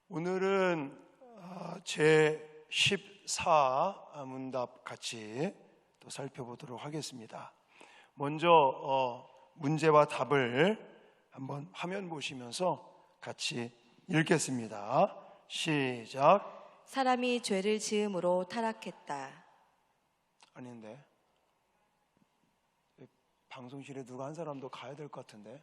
오늘은 제 14문답 같이 또 살펴보도록 하겠습니다. 먼저 문제와 답을 한번 화면 보시면서 같이 읽겠습니다. 시작. 사람이 죄를 지음으로 타락했다. 아닌데, 방송실에 누가 한 사람 더 가야 될 것 같은데.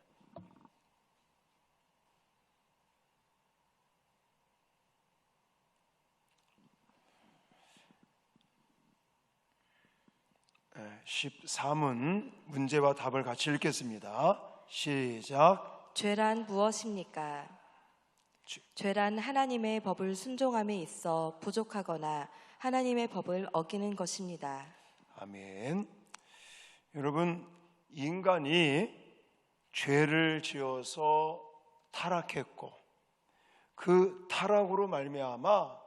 네, 14문 문제와 답을 같이 읽겠습니다. 시작. 죄란 무엇입니까? 죄란 하나님의 법을 순종함에 있어 부족하거나 하나님의 법을 어기는 것입니다. 아멘. 여러분, 인간이 죄를 지어서 타락했고 그 타락으로 말미암아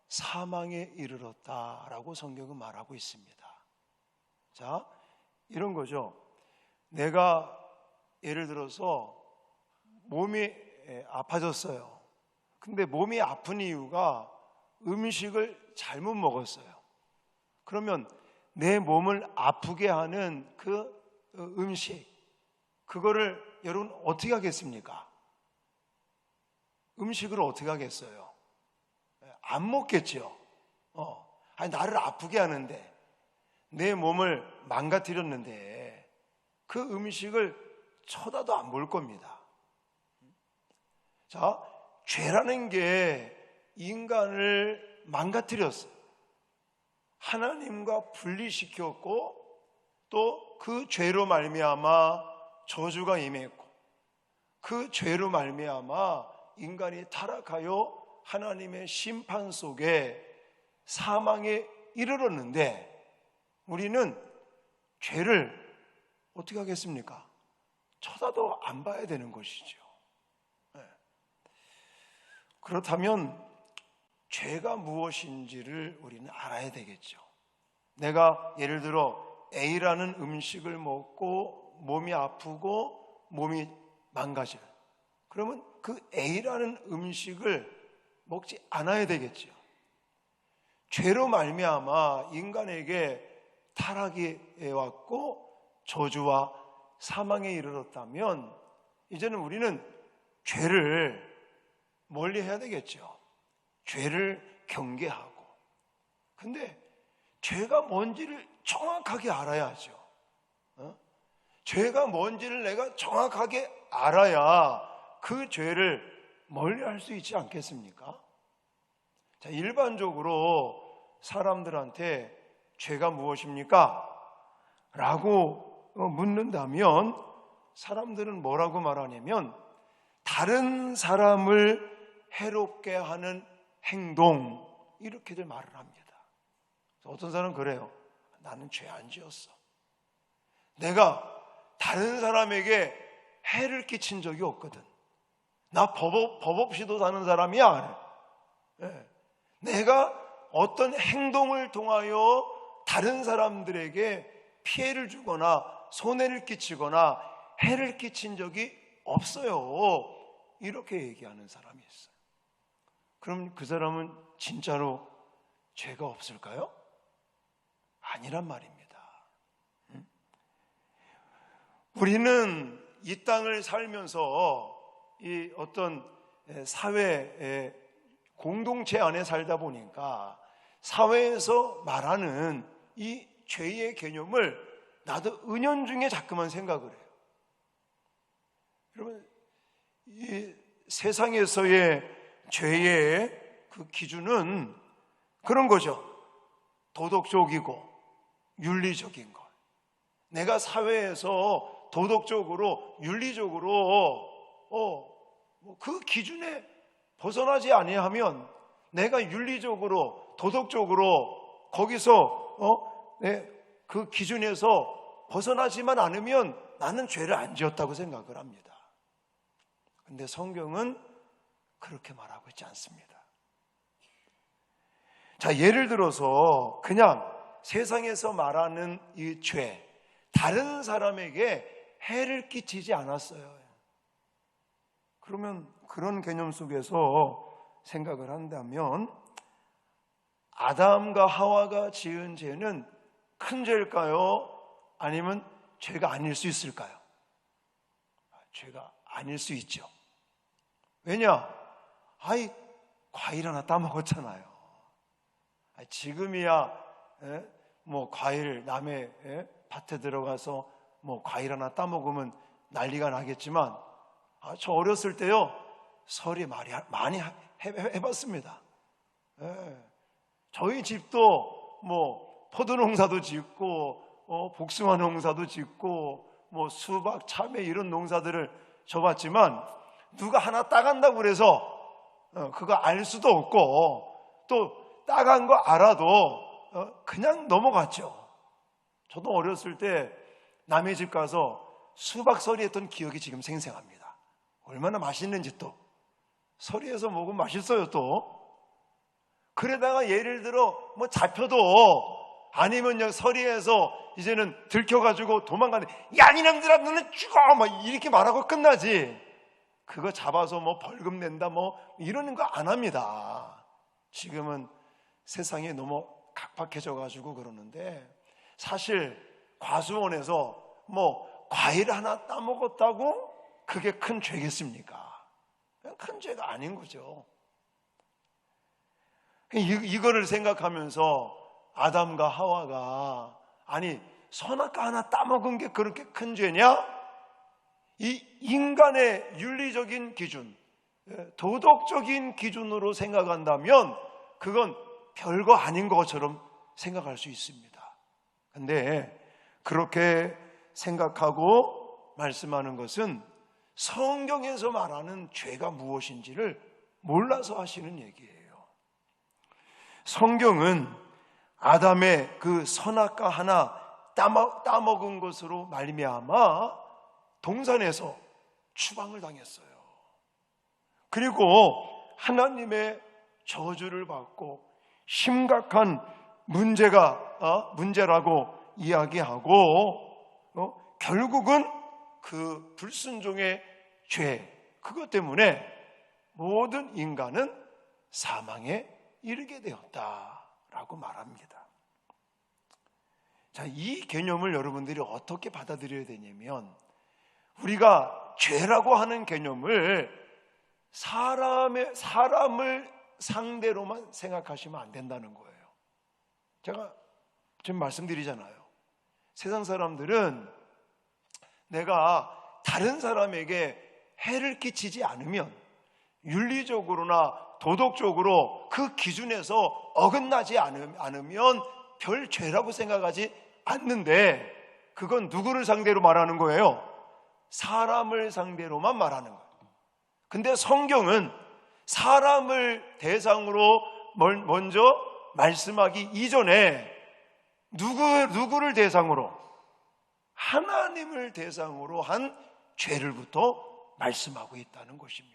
사망에 이르렀다라고 성경은 말하고 있습니다. 자, 이런 거죠. 내가 예를 들어서 몸이 아파졌어요. 근데 몸이 아픈 이유가 음식을 잘못 먹었어요. 그러면 내 몸을 아프게 하는 그 음식, 그거를 여러분 어떻게 하겠습니까? 음식을 어떻게 하겠어요? 안 먹겠죠. 아니, 나를 아프게 하는데, 내 몸을 망가뜨렸는데 그 음식을 쳐다도 안 볼 겁니다. 자, 죄라는 게 인간을 망가뜨렸어요. 하나님과 분리시켰고 또 그 죄로 말미암아 저주가 임했고 그 죄로 말미암아 인간이 타락하여 하나님의 심판 속에 사망에 이르렀는데 우리는 죄를 어떻게 하겠습니까? 쳐다도 안 봐야 되는 것이죠. 그렇다면 죄가 무엇인지를 우리는 알아야 되겠죠. 내가 예를 들어 A라는 음식을 먹고 몸이 아프고 몸이 망가져요. 그러면 그 A라는 음식을 먹지 않아야 되겠죠. 죄로 말미암아 인간에게 타락이 왔고 저주와 사망에 이르렀다면 이제는 우리는 죄를 멀리 해야 되겠죠. 죄를 경계하고. 근데 죄가 뭔지를 정확하게 알아야죠. 죄가 뭔지를 내가 정확하게 알아야 그 죄를 멀리 할 수 있지 않겠습니까? 자, 일반적으로 사람들한테 죄가 무엇입니까? 라고 묻는다면 사람들은 뭐라고 말하냐면 다른 사람을 해롭게 하는 행동, 이렇게들 말을 합니다. 어떤 사람은 그래요. 나는 죄 안 지었어. 내가 다른 사람에게 해를 끼친 적이 없거든. 나 법 없이도 사는 사람이야. 내가 어떤 행동을 통하여 다른 사람들에게 피해를 주거나 손해를 끼치거나 해를 끼친 적이 없어요. 이렇게 얘기하는 사람이 있어요. 그럼 그 사람은 진짜로 죄가 없을까요? 아니란 말입니다. 우리는 이 땅을 살면서 이 어떤 사회의 공동체 안에 살다 보니까 사회에서 말하는 이 죄의 개념을 나도 은연중에 자꾸만 생각을 해요. 여러분, 이 세상에서의 죄의 그 기준은 그런 거죠. 도덕적이고 윤리적인 것. 내가 사회에서 도덕적으로 윤리적으로 그 기준에 벗어나지 아니하면 내가 윤리적으로 도덕적으로 거기서 그 기준에서 벗어나지만 않으면 나는 죄를 안 지었다고 생각을 합니다. 그런데 성경은 그렇게 말하고 있지 않습니다. 자, 예를 들어서 그냥 세상에서 말하는 이 죄, 다른 사람에게 해를 끼치지 않았어요. 그러면 그런 개념 속에서 생각을 한다면 아담과 하와가 지은 죄는 큰 죄일까요? 아니면 죄가 아닐 수 있을까요? 죄가 아닐 수 있죠. 왜냐? 과일 하나 따먹었잖아요. 지금이야 뭐 과일 남의 밭에 들어가서 뭐 과일 하나 따먹으면 난리가 나겠지만 저 어렸을 때요 서리 많이 해봤습니다. 저희 집도 뭐 포도 농사도 짓고 복숭아 농사도 짓고 뭐 수박, 참외 이런 농사들을 져봤지만 누가 하나 따간다고 그래서 그거 알 수도 없고 또 따간 거 알아도 그냥 넘어갔죠. 저도 어렸을 때 남의 집 가서 수박 서리 했던 기억이 지금 생생합니다. 얼마나 맛있는지 또 서리에서 먹으면 맛있어요. 또 그러다가 예를 들어 뭐 잡혀도 아니면 서리에서 이제는 들켜가지고 도망가는데 야 이놈들아 너는 죽어 막 이렇게 말하고 끝나지 그거 잡아서 뭐 벌금 낸다 뭐 이러는 거 안 합니다. 지금은 세상이 너무 각박해져 가지고 그러는데 사실 과수원에서 뭐 과일 하나 따먹었다고 그게 큰 죄겠습니까? 큰 죄가 아닌 거죠. 이거를 생각하면서 아담과 하와가 아니 선악과 하나 따먹은 게 그렇게 큰 죄냐? 이 인간의 윤리적인 기준, 도덕적인 기준으로 생각한다면 그건 별거 아닌 것처럼 생각할 수 있습니다. 근데 그렇게 생각하고 말씀하는 것은 성경에서 말하는 죄가 무엇인지를 몰라서 하시는 얘기예요. 성경은 아담의 그 선악과 하나 따먹은 것으로 말미암아 동산에서 추방을 당했어요. 그리고 하나님의 저주를 받고 심각한 문제라고 이야기하고 결국은 그 불순종의 죄 그것 때문에 모든 인간은 사망에 이르게 되었다라고 말합니다. 자, 이 개념을 여러분들이 어떻게 받아들여야 되냐면 우리가 죄라고 하는 개념을 사람을 상대로만 생각하시면 안 된다는 거예요. 제가 지금 말씀드리잖아요. 세상 사람들은 내가 다른 사람에게 해를 끼치지 않으면 윤리적으로나 도덕적으로 그 기준에서 어긋나지 않으면 별 죄라고 생각하지 않는데 그건 누구를 상대로 말하는 거예요? 사람을 상대로만 말하는 거예요. 근데 성경은 사람을 대상으로 먼저 말씀하기 이전에 누구를 대상으로? 하나님을 대상으로 한 죄를부터 말씀하고 있다는 것입니다.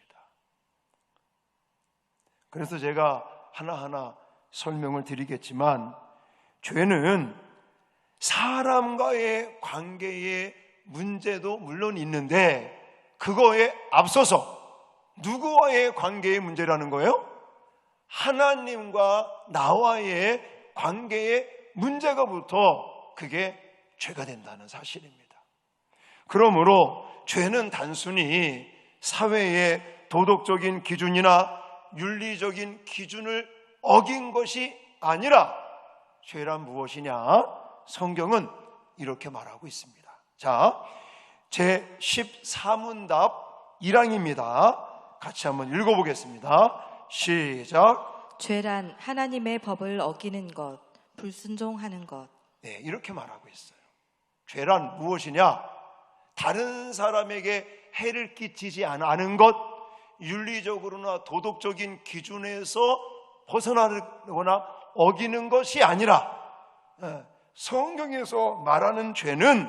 그래서 제가 하나하나 설명을 드리겠지만 죄는 사람과의 관계의 문제도 물론 있는데 그거에 앞서서 누구와의 관계의 문제라는 거예요? 하나님과 나와의 관계의 문제가부터 그게 죄가 된다는 사실입니다. 그러므로 죄는 단순히 사회의 도덕적인 기준이나 윤리적인 기준을 어긴 것이 아니라 죄란 무엇이냐? 성경은 이렇게 말하고 있습니다. 자, 제14문답 1항입니다. 같이 한번 읽어보겠습니다. 시작. 죄란 하나님의 법을 어기는 것, 불순종하는 것. 네, 이렇게 말하고 있어요. 죄란 무엇이냐? 다른 사람에게 해를 끼치지 않은 것, 윤리적으로나 도덕적인 기준에서 벗어나거나 어기는 것이 아니라 성경에서 말하는 죄는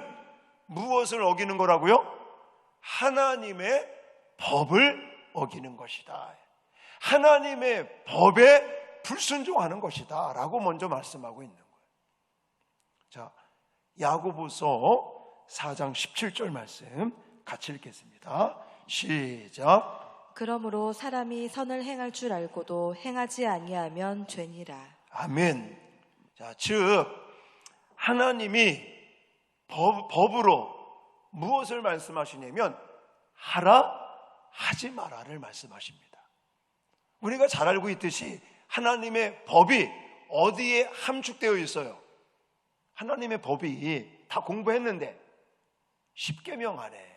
무엇을 어기는 거라고요? 하나님의 법을 어기는 것이다. 하나님의 법에 불순종하는 것이다 라고 먼저 말씀하고 있는 거예요. 자, 야고보서 4장 17절 말씀 같이 읽겠습니다. 시작. 그러므로 사람이 선을 행할 줄 알고도 행하지 아니하면 죄니라. 아멘. 자, 즉 하나님이 법으로 무엇을 말씀하시냐면 하라, 하지 마라를 말씀하십니다. 우리가 잘 알고 있듯이 하나님의 법이 어디에 함축되어 있어요? 하나님의 법이 다 공부했는데 십계명 안에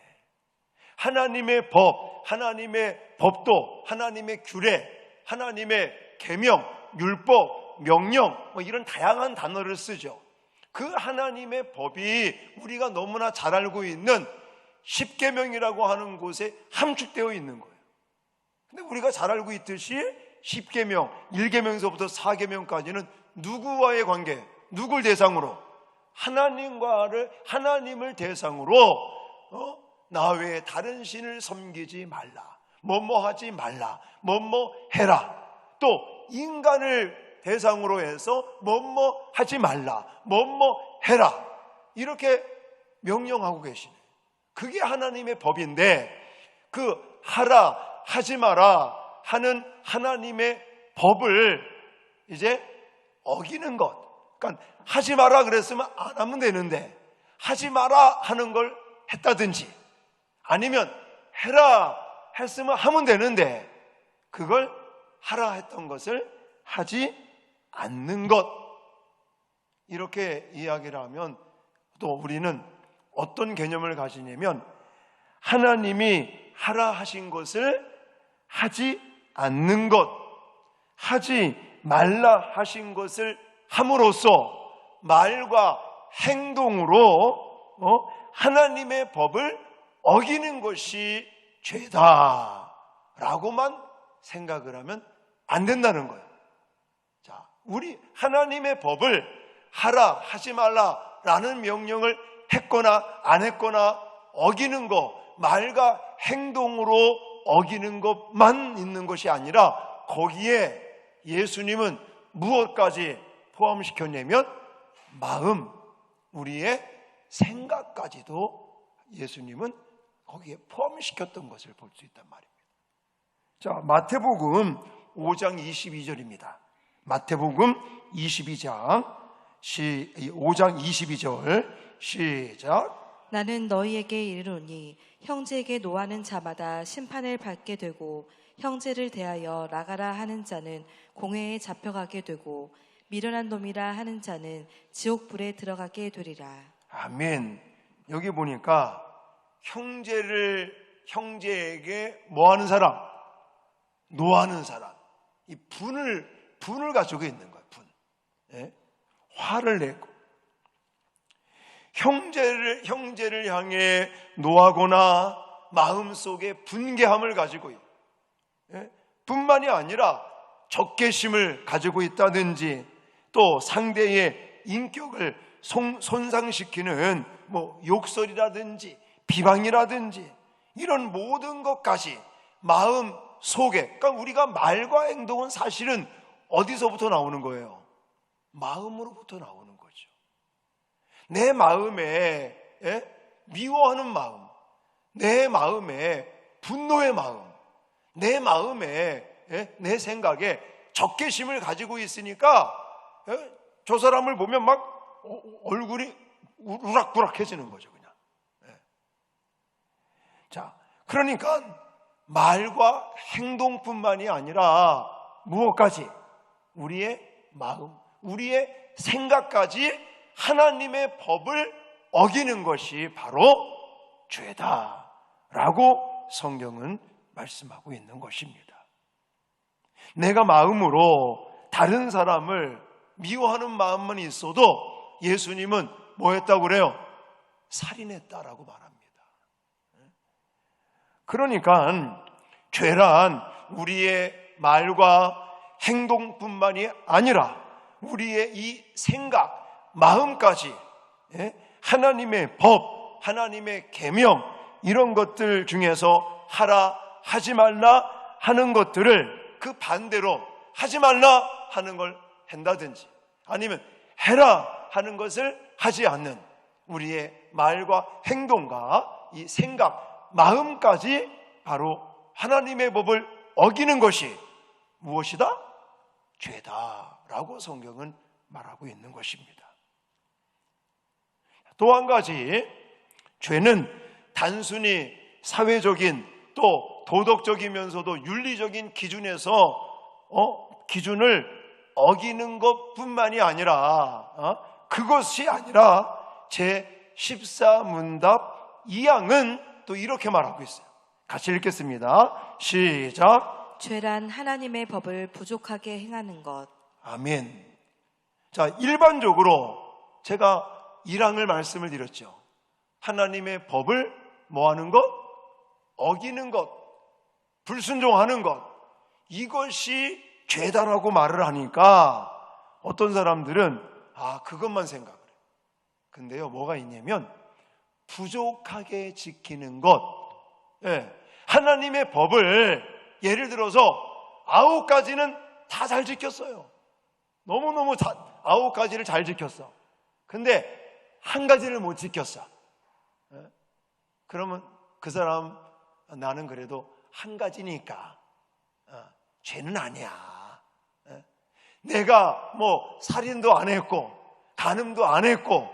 하나님의 법, 하나님의 법도, 하나님의 규례, 하나님의 계명, 율법, 명령 이런 다양한 단어를 쓰죠. 그 하나님의 법이 우리가 너무나 잘 알고 있는 십계명이라고 하는 곳에 함축되어 있는 거예요. 근데 우리가 잘 알고 있듯이 십계명, 1계명서부터 4계명까지는 누구와의 관계, 누굴 대상으로? 하나님을 대상으로 나 외에 다른 신을 섬기지 말라, 뭐뭐 하지 말라, 뭐뭐 해라. 또 인간을 대상으로 해서 뭐뭐 하지 말라, 뭐뭐 해라, 이렇게 명령하고 계시네. 그게 하나님의 법인데 그 하라, 하지 마라 하는 하나님의 법을 이제 어기는 것, 그러니까 하지 마라 그랬으면 안 하면 되는데 하지 마라 하는 걸 했다든지 아니면 해라 했으면 하면 되는데 그걸 하라 했던 것을 하지 않는 것, 이렇게 이야기를 하면 또 우리는 어떤 개념을 가지냐면 하나님이 하라 하신 것을 하지 않는 것, 하지 말라 하신 것을 함으로써 말과 행동으로 하나님의 법을 어기는 것이 죄다라고만 생각을 하면 안 된다는 거예요. 자, 우리 하나님의 법을 하라, 하지 말라라는 명령을 했거나 안 했거나 어기는 것, 말과 행동으로 어기는 것만 있는 것이 아니라 거기에 예수님은 무엇까지 포함시켰냐면 마음, 우리의 생각까지도 예수님은 거기에 포함시켰던 것을 볼 수 있단 말입니다. 자, 마태복음 5장 22절입니다. 마태복음 22장 5장 22절 시작. 나는 너희에게 이르노니 형제에게 노하는 자마다 심판을 받게 되고 형제를 대하여 나가라 하는 자는 공회에 잡혀가게 되고 미련한 놈이라 하는 자는 지옥불에 들어가게 되리라. 아멘. 여기 보니까 형제에게 뭐 하는 사람? 노하는 사람. 이 분을 가지고 있는 거예요. 분. 예? 화를 내고 형제를 향해 노하거나 마음속에 분개함을 가지고 있고, 예? 뿐만이 아니라 적개심을 가지고 있다든지 또 상대의 인격을 손상시키는 욕설이라든지 비방이라든지 이런 모든 것까지 마음 속에, 그러니까 우리가 말과 행동은 사실은 어디서부터 나오는 거예요? 마음으로부터 나오는 거죠. 내 마음에 미워하는 마음, 내 마음에 분노의 마음, 내 마음에 내 생각에 적개심을 가지고 있으니까 저 사람을 보면 막 얼굴이 우락부락해지는 거죠, 그냥. 자, 그러니까 말과 행동뿐만이 아니라 무엇까지? 우리의 마음, 우리의 생각까지 하나님의 법을 어기는 것이 바로 죄다라고 성경은 말씀하고 있는 것입니다. 내가 마음으로 다른 사람을 미워하는 마음만 있어도 예수님은 뭐 했다고 그래요? 살인했다라고 말합니다. 그러니까 죄란 우리의 말과 행동뿐만이 아니라 우리의 이 생각, 마음까지 하나님의 법, 하나님의 계명 이런 것들 중에서 하라, 하지 말라 하는 것들을 그 반대로 하지 말라 하는 걸 한다든지 아니면 해라 하는 것을 하지 않는 우리의 말과 행동과 이 생각, 마음까지 바로 하나님의 법을 어기는 것이 무엇이다? 죄다라고 성경은 말하고 있는 것입니다. 또 한 가지, 죄는 단순히 사회적인 또 도덕적이면서도 윤리적인 기준을 어기는 것뿐만이 아니라 그것이 아니라 제14문답 2항은 또 이렇게 말하고 있어요. 같이 읽겠습니다. 시작. 죄란 하나님의 법을 부족하게 행하는 것. 아멘. 자, 일반적으로 제가 1항을 말씀을 드렸죠. 하나님의 법을 뭐하는 것? 어기는 것, 불순종하는 것, 이것이 죄다라고 말을 하니까 어떤 사람들은 그것만 생각을 해요. 근데요, 뭐가 있냐면 부족하게 지키는 것. 하나님의 법을 예를 들어서 9가지는 다 잘 지켰어요. 너무너무 9가지를 잘 지켰어. 근데 한 가지를 못 지켰어. 그러면 그 사람, 나는 그래도 한 가지니까 죄는 아니야. 내가 뭐 살인도 안 했고 간음도 안 했고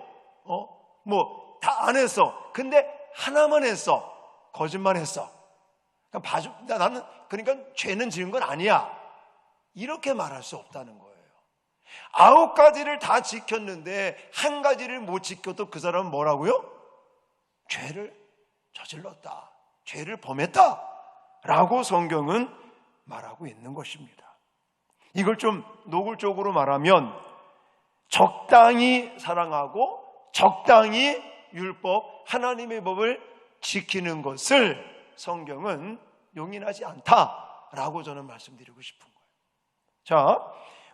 뭐 다 안 했어. 근데 하나만 했어. 거짓말 했어. 나는 그러니까 죄는 지은 건 아니야. 이렇게 말할 수 없다는 거예요. 9가지를 다 지켰는데 한 가지를 못 지켜도 그 사람은 뭐라고요? 죄를 저질렀다, 죄를 범했다 라고 성경은 말하고 있는 것입니다. 이걸 좀 노골적으로 말하면 적당히 사랑하고 적당히 율법, 하나님의 법을 지키는 것을 성경은 용인하지 않다라고 저는 말씀드리고 싶은 거예요. 자,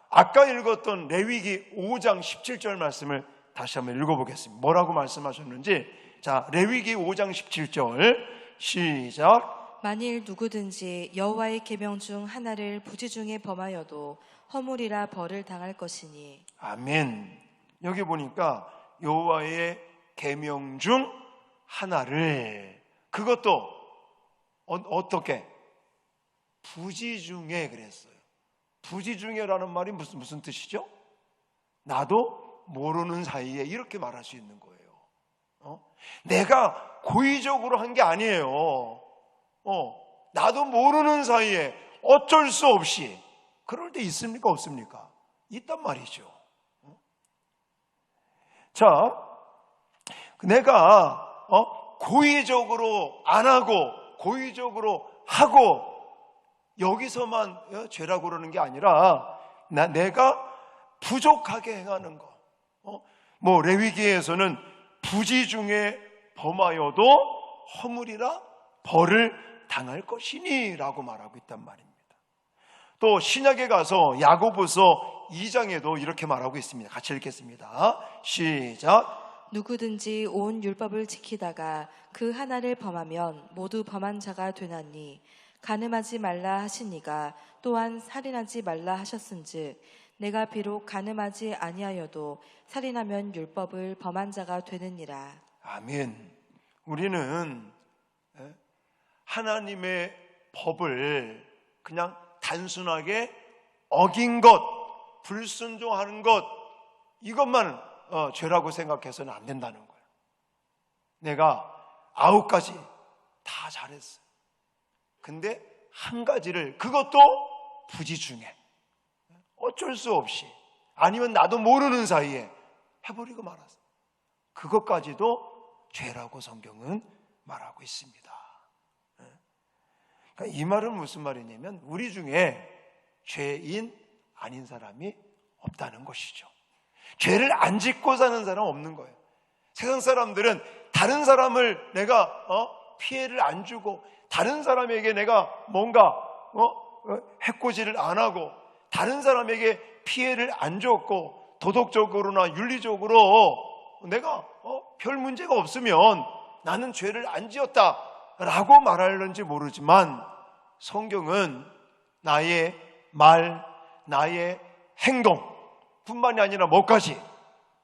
아까 읽었던 레위기 5장 17절 말씀을 다시 한번 읽어보겠습니다. 뭐라고 말씀하셨는지. 자, 레위기 5장 17절 시작. 만일 누구든지 여호와의 계명 중 하나를 부지 중에 범하여도 허물이라 벌을 당할 것이니. 아멘. 여기 보니까 여호와의 계명 중 하나를, 그것도 어떻게? 부지 중에 그랬어요. 부지 중에라는 말이 무슨 뜻이죠? 나도 모르는 사이에, 이렇게 말할 수 있는 거예요. 내가 고의적으로 한 게 아니에요. 나도 모르는 사이에 어쩔 수 없이. 그럴 때 있습니까? 없습니까? 있단 말이죠. 자, 내가 고의적으로 안 하고 고의적으로 하고 여기서만 죄라고 그러는 게 아니라 내가 부족하게 행하는 거. 뭐 레위기에서는 부지 중에 범하여도 허물이라 벌을 당할 것이니 라고 말하고 있단 말입니다. 또 신약에 가서 야고보서 2장에도 이렇게 말하고 있습니다. 같이 읽겠습니다. 시작. 누구든지 온 율법을 지키다가 그 하나를 범하면 모두 범한 자가 되나니 간음하지 말라 하시니가 또한 살인하지 말라 하셨은즉 내가 비록 간음하지 아니하여도 살인하면 율법을 범한 자가 되느니라. 아멘. 우리는 하나님의 법을 그냥 단순하게 어긴 것, 불순종하는 것, 이것만 죄라고 생각해서는 안 된다는 거예요. 내가 9가지 다 잘했어요. 근데 한 가지를, 그것도 부지 중에 어쩔 수 없이, 아니면 나도 모르는 사이에 해버리고 말았어요. 그것까지도 죄라고 성경은 말하고 있습니다. 그러니까 이 말은 무슨 말이냐면 우리 중에 죄인 아닌 사람이 없다는 것이죠. 죄를 안 짓고 사는 사람은 없는 거예요. 세상 사람들은 다른 사람을 내가 피해를 안 주고, 다른 사람에게 내가 뭔가 해코지를 안 하고, 다른 사람에게 피해를 안 줬고, 도덕적으로나 윤리적으로 내가 별 문제가 없으면 나는 죄를 안 지었다라고 말하는지 모르지만, 성경은 나의 말, 나의 행동 뿐만이 아니라 뭐까지?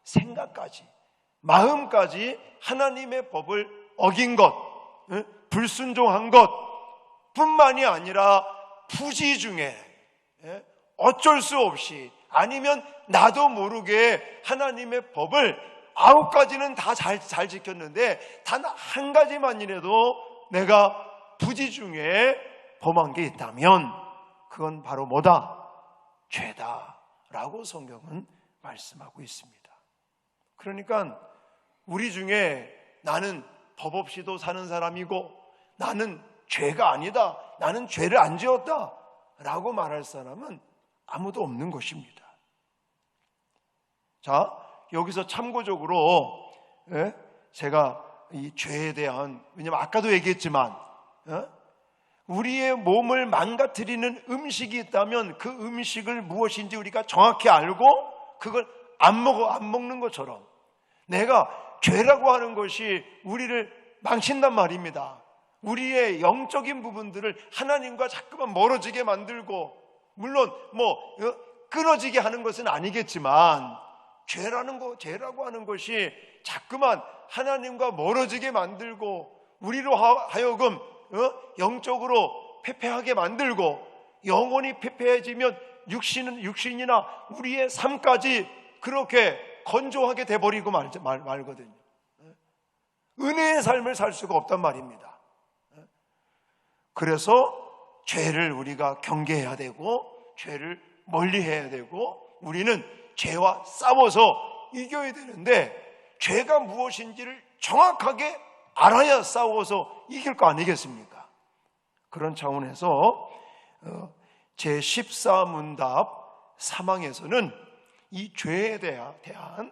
생각까지, 마음까지 하나님의 법을 어긴 것, 불순종한 것, 뿐만이 아니라 부지 중에 어쩔 수 없이 아니면 나도 모르게 하나님의 법을 9가지는 다 잘 지켰는데 단 한 가지만이라도 내가 부지 중에 범한 게 있다면 그건 바로 뭐다? 죄다라고 성경은 말씀하고 있습니다. 그러니까 우리 중에 나는 법 없이도 사는 사람이고 나는 죄가 아니다, 나는 죄를 안 지었다 라고 말할 사람은 아무도 없는 것입니다. 자, 여기서 참고적으로 제가 이 죄에 대한, 왜냐면 아까도 얘기했지만 우리의 몸을 망가뜨리는 음식이 있다면 그 음식을 무엇인지 우리가 정확히 알고 그걸 안 먹는 것처럼 내가 죄라고 하는 것이 우리를 망친단 말입니다. 우리의 영적인 부분들을 하나님과 자꾸만 멀어지게 만들고, 물론 끊어지게 하는 것은 아니겠지만 죄라고 하는 것이 자꾸만 하나님과 멀어지게 만들고 우리로 하여금 영적으로 패패하게 만들고, 영혼이 패패해지면 육신이나 우리의 삶까지 그렇게 건조하게 돼버리고 말거든요. 은혜의 삶을 살 수가 없단 말입니다. 그래서 죄를 우리가 경계해야 되고 죄를 멀리해야 되고 우리는 죄와 싸워서 이겨야 되는데, 죄가 무엇인지를 정확하게 알아야 싸워서 이길 거 아니겠습니까? 그런 차원에서 제14문답 3항에서는 이 죄에 대한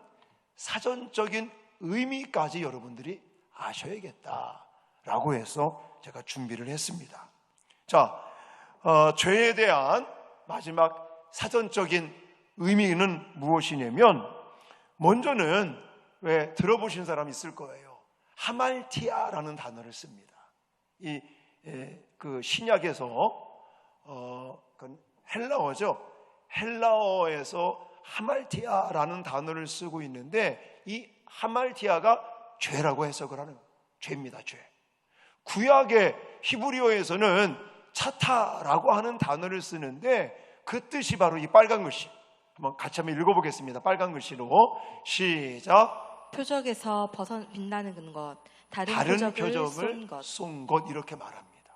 사전적인 의미까지 여러분들이 아셔야겠다라고 해서 제가 준비를 했습니다. 자, 죄에 대한 마지막 사전적인 의미는 무엇이냐면, 먼저는 왜 들어보신 사람 있을 거예요. 하말티아라는 단어를 씁니다. 그 신약에서 그건 헬라어죠. 헬라어에서 하말티아라는 단어를 쓰고 있는데, 이 하말티아가 죄라고 해석을 하는 거예요. 죄입니다, 죄. 구약의 히브리어에서는 차타라고 하는 단어를 쓰는데 그 뜻이 바로 이 빨간 글씨. 한번 같이 한번 읽어보겠습니다. 빨간 글씨로 시작. 표적에서 빛나는 것, 다른 표적을 쏜 것, 이렇게 말합니다.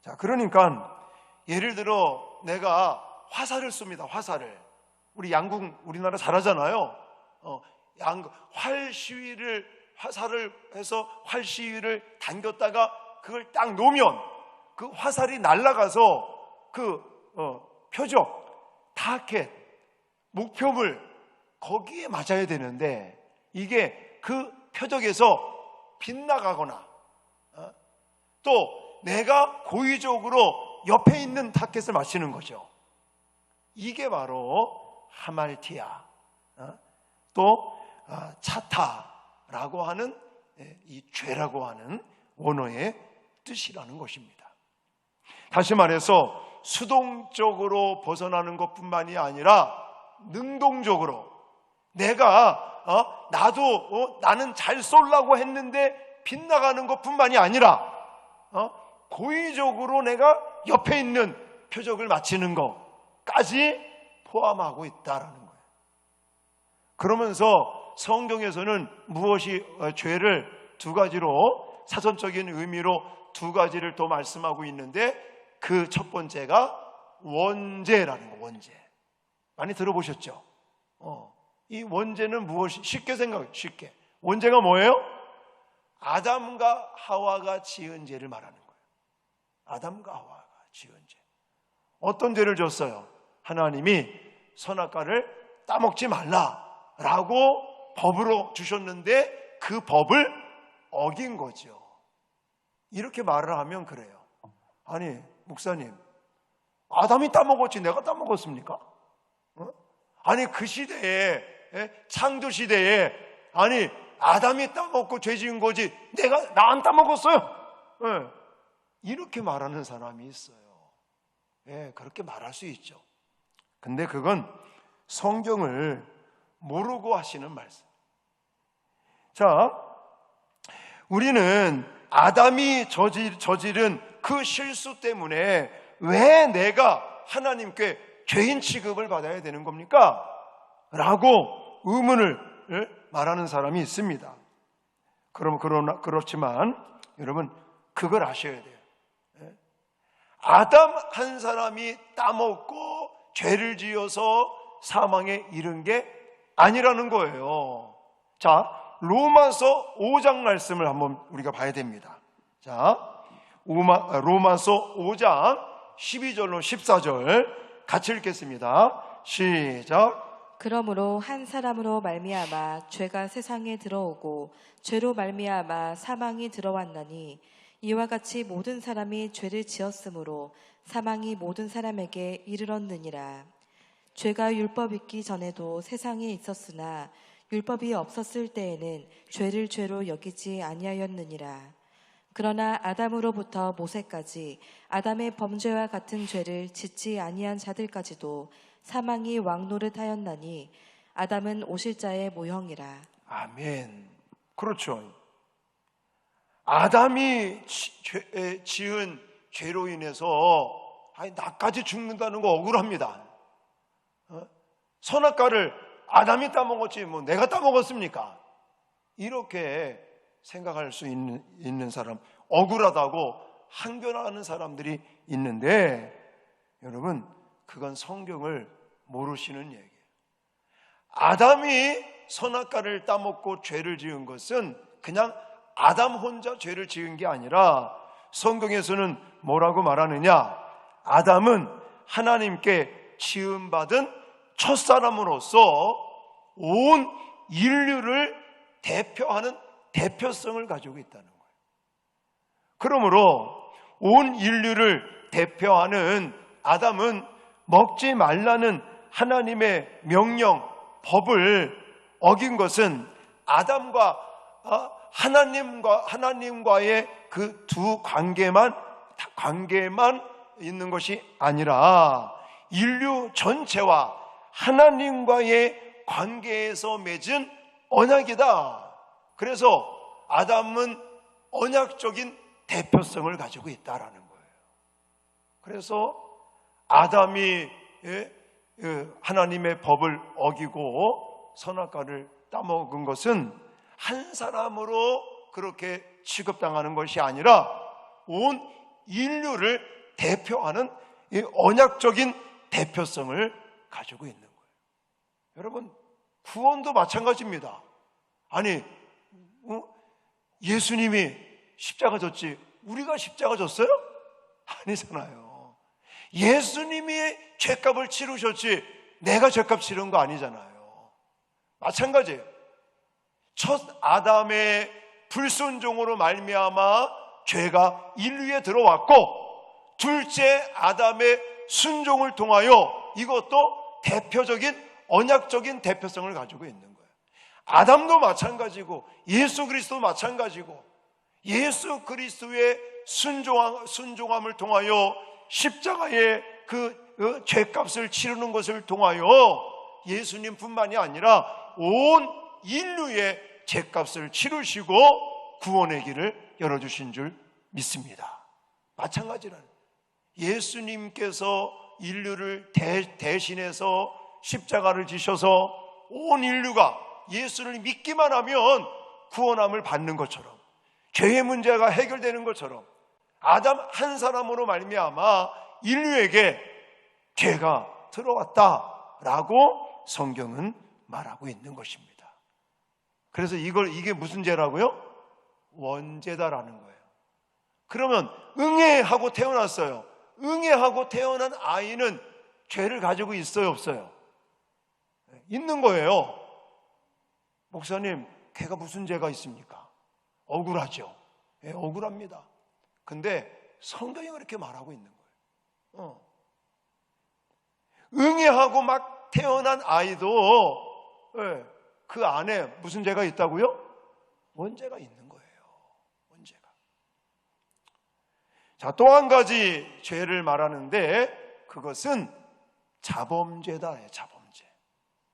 자, 그러니까 예를 들어 내가 화살을 쏩니다. 화살을. 우리 양궁 우리나라 잘하잖아요. 화살을 해서 활 시위를 당겼다가 그걸 딱 놓으면 그 화살이 날아가서 그 표적, 타켓, 목표물 거기에 맞아야 되는데 이게 그 표적에서 빗나가거나 또 내가 고의적으로 옆에 있는 타켓을 맞히는 거죠. 이게 바로 하말티아, 또 차타라고 하는 이 죄라고 하는 원어의 뜻이라는 것입니다. 다시 말해서 수동적으로 벗어나는 것뿐만이 아니라 능동적으로 내가 나는 잘 쏠라고 했는데 빗나가는 것뿐만이 아니라 고의적으로 내가 옆에 있는 표적을 맞히는 것까지 포함하고 있다라는 거예요. 그러면서 성경에서는 죄를 두 가지로, 사전적인 의미로 두 가지를 더 말씀하고 있는데, 그 첫 번째가 원죄라는 거. 원죄 많이 들어보셨죠? 이 원죄는 무엇이, 쉽게 원죄가 뭐예요? 아담과 하와가 지은 죄를 말하는 거예요. 아담과 하와가 지은 죄. 어떤 죄를 졌어요? 하나님이 선악과를 따먹지 말라라고 법으로 주셨는데 그 법을 어긴 거죠. 이렇게 말을 하면 그래요. 아니 목사님, 아담이 따먹었지 내가 따먹었습니까? 아니 그 시대에, 창조 시대에, 아니 아담이 따먹고 죄 지은 거지 나 안 따먹었어요. 이렇게 말하는 사람이 있어요. 그렇게 말할 수 있죠. 근데 그건 성경을 모르고 하시는 말씀. 자, 우리는 아담이 저지른 그 그 실수 때문에 왜 내가 하나님께 죄인 취급을 받아야 되는 겁니까? 라고 의문을 말하는 사람이 있습니다. 그렇지만 여러분, 그걸 아셔야 돼요. 아담 한 사람이 따먹고 죄를 지어서 사망에 이른 게 아니라는 거예요. 자, 로마서 5장 말씀을 한번 우리가 봐야 됩니다. 자, 로마서 5장 12절로 14절 같이 읽겠습니다. 시작. 그러므로 한 사람으로 말미암아 죄가 세상에 들어오고 죄로 말미암아 사망이 들어왔나니 이와 같이 모든 사람이 죄를 지었으므로 사망이 모든 사람에게 이르렀느니라. 죄가 율법 있기 전에도 세상에 있었으나 율법이 없었을 때에는 죄를 죄로 여기지 아니하였느니라. 그러나 아담으로부터 모세까지 아담의 범죄와 같은 죄를 짓지 아니한 자들까지도 사망이 왕노릇하였나니 아담은 오실 자의 모형이라. 아멘. 그렇죠. 아담이 지은 죄로 인해서 나까지 죽는다는 거 억울합니다. 선악과를 아담이 따먹었지 뭐 내가 따먹었습니까? 이렇게 생각할 수 있는 사람, 억울하다고 항변하는 사람들이 있는데, 여러분, 그건 성경을 모르시는 얘기예요. 아담이 선악과를 따먹고 죄를 지은 것은 그냥 아담 혼자 죄를 지은 게 아니라 성경에서는 뭐라고 말하느냐? 아담은 하나님께 지음받은 첫사람으로서 온 인류를 대표하는 대표성을 가지고 있다는 거예요. 그러므로 온 인류를 대표하는 아담은 먹지 말라는 하나님의 명령, 법을 어긴 것은 아담과 하나님과의 그 두 관계만 있는 것이 아니라 인류 전체와 하나님과의 관계에서 맺은 언약이다. 그래서 아담은 언약적인 대표성을 가지고 있다라는 거예요. 그래서 아담이 하나님의 법을 어기고 선악과를 따먹은 것은 한 사람으로 그렇게 취급당하는 것이 아니라 온 인류를 대표하는 이 언약적인 대표성을 가지고 있는 거예요. 여러분, 구원도 마찬가지입니다. 아니, 예수님이 십자가 졌지 우리가 십자가 졌어요? 아니잖아요. 예수님이 죄값을 치르셨지 내가 죄값 치른 거 아니잖아요. 마찬가지예요. 첫 아담의 불순종으로 말미암아 죄가 인류에 들어왔고, 둘째 아담의 순종을 통하여 이것도 대표적인 언약적인 대표성을 가지고 있는 거예요. 아담도 마찬가지고 예수 그리스도도 마찬가지고, 예수 그리스도의 순종함을 통하여 십자가의 그 죄값을 치르는 것을 통하여 예수님뿐만이 아니라 온 인류의 죄값을 치르시고 구원의 길을 열어주신 줄 믿습니다. 마찬가지라는, 예수님께서 인류를 대신해서 십자가를 지셔서 온 인류가 예수를 믿기만 하면 구원함을 받는 것처럼, 죄의 문제가 해결되는 것처럼 아담 한 사람으로 말미암아 인류에게 죄가 들어왔다라고 성경은 말하고 있는 것입니다. 그래서 이게 무슨 죄라고요? 원죄다라는 거예요. 그러면 응애하고 태어났어요. 응애하고 태어난 아이는 죄를 가지고 있어요, 없어요? 있는 거예요. 목사님, 걔가 무슨 죄가 있습니까? 억울하죠. 예, 억울합니다. 근데 성경이 그렇게 말하고 있는 거예요. 응애하고 막 태어난 아이도 그 안에 무슨 죄가 있다고요? 원죄가 있는 거예요. 원죄가. 자, 또 한 가지 죄를 말하는데 그것은 자범죄다. 자범죄.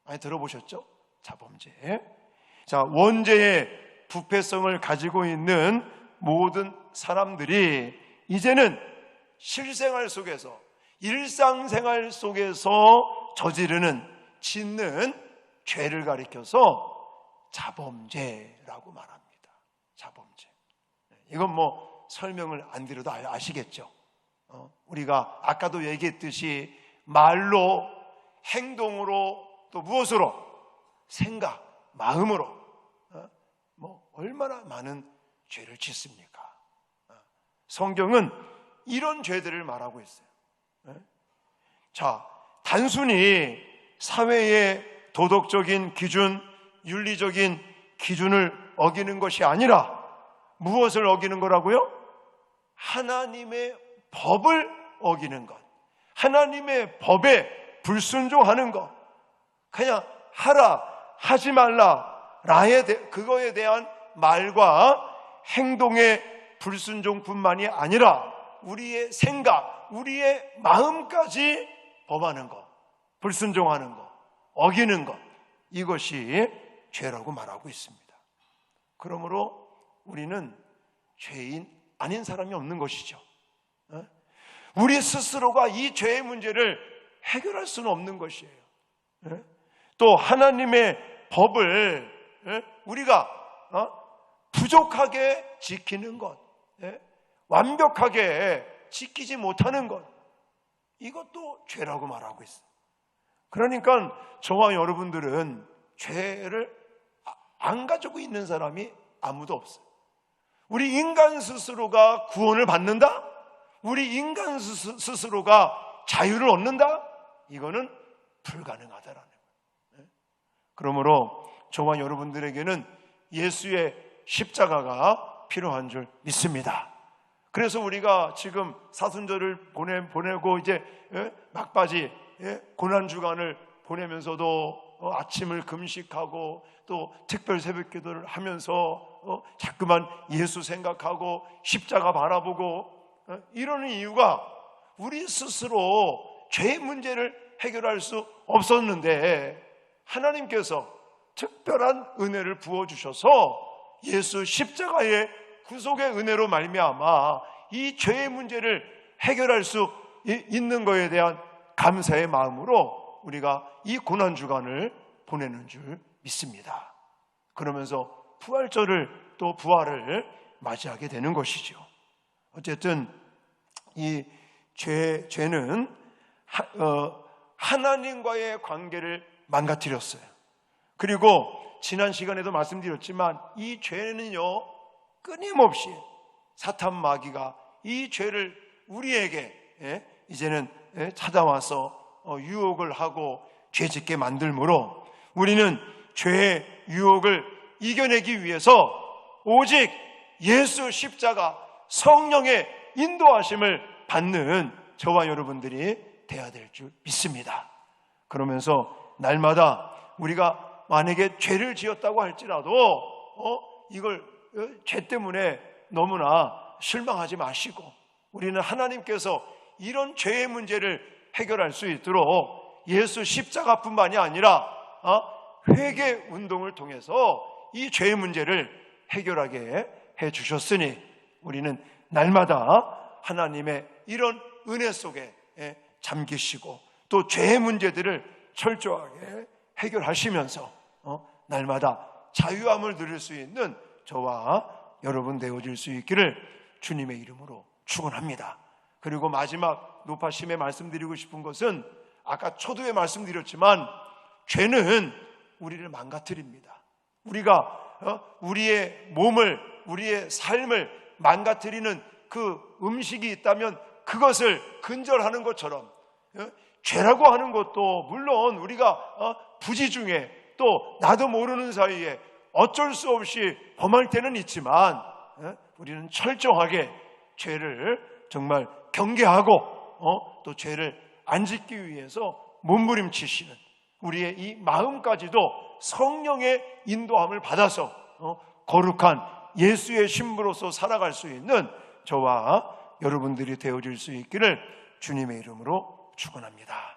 많이 들어보셨죠? 자범죄. 자, 원죄의 부패성을 가지고 있는 모든 사람들이 이제는 실생활 속에서, 일상생활 속에서 저지르는, 짓는 죄를 가리켜서 자범죄라고 말합니다. 자범죄. 이건 뭐 설명을 안 드려도 아시겠죠? 우리가 아까도 얘기했듯이 말로, 행동으로, 또 무엇으로? 생각, 마음으로 뭐 얼마나 많은 죄를 짓습니까? 성경은 이런 죄들을 말하고 있어요. 자, 단순히 사회의 도덕적인 기준, 윤리적인 기준을 어기는 것이 아니라 무엇을 어기는 거라고요? 하나님의 법을 어기는 것, 하나님의 법에 불순종하는 것, 그냥 하라, 하지 말라, 그거에 대한 말과 행동의 불순종뿐만이 아니라 우리의 생각, 우리의 마음까지 범하는 것, 불순종하는 것, 어기는 것, 이것이 죄라고 말하고 있습니다. 그러므로 우리는 죄인 아닌 사람이 없는 것이죠. 우리 스스로가 이 죄의 문제를 해결할 수는 없는 것이에요. 또 하나님의 법을 우리가 부족하게 지키는 것, 완벽하게 지키지 못하는 것, 이것도 죄라고 말하고 있어요. 그러니까 저와 여러분들은 죄를 안 가지고 있는 사람이 아무도 없어요. 우리 인간 스스로가 구원을 받는다? 우리 인간 스스로가 자유를 얻는다? 이거는 불가능하다라는 거예요. 그러므로 저와 여러분들에게는 예수의 십자가가 필요한 줄 믿습니다. 그래서 우리가 지금 사순절을 보내고 이제 막바지 고난주간을 보내면서도 아침을 금식하고 또 특별 새벽 기도를 하면서 자꾸만 예수 생각하고 십자가 바라보고 이러는 이유가 우리 스스로 죄의 문제를 해결할 수 없었는데 하나님께서 특별한 은혜를 부어주셔서 예수 십자가의 구속의 은혜로 말미암아 이 죄의 문제를 해결할 수 있는 것에 대한 감사의 마음으로 우리가 이 고난주간을 보내는 줄 믿습니다. 그러면서 부활절을 또 부활을 맞이하게 되는 것이죠. 어쨌든 이 죄는 하나님과의 관계를 망가뜨렸어요. 그리고 지난 시간에도 말씀드렸지만 이 죄는요 끊임없이 사탄 마귀가 이 죄를 우리에게 이제는 찾아와서 유혹을 하고 죄짓게 만들므로 우리는 죄의 유혹을 이겨내기 위해서 오직 예수 십자가 성령의 인도하심을 받는 저와 여러분들이 돼야 될 줄 믿습니다. 그러면서 날마다 우리가 만약에 죄를 지었다고 할지라도 이걸 죄 때문에 너무나 실망하지 마시고 우리는 하나님께서 이런 죄의 문제를 해결할 수 있도록 예수 십자가뿐만이 아니라 회개 운동을 통해서 이 죄의 문제를 해결하게 해주셨으니 우리는 날마다 하나님의 이런 은혜 속에 잠기시고 또 죄의 문제들을 철저하게 해결하시면서 날마다 자유함을 누릴 수 있는 저와 여러분 되어질 수 있기를 주님의 이름으로 축원합니다. 그리고 마지막 노파심에 말씀드리고 싶은 것은 아까 초두에 말씀드렸지만 죄는 우리를 망가뜨립니다. 우리가 우리의 몸을, 우리의 삶을 망가뜨리는 그 음식이 있다면 그것을 근절하는 것처럼 죄라고 하는 것도 물론 우리가 부지 중에 또 나도 모르는 사이에 어쩔 수 없이 범할 때는 있지만 우리는 철저하게 죄를 정말 경계하고 또 죄를 안 짓기 위해서 몸부림치시는 우리의 이 마음까지도 성령의 인도함을 받아서 거룩한 예수의 신부로서 살아갈 수 있는 저와 여러분들이 되어질 수 있기를 주님의 이름으로 축원합니다.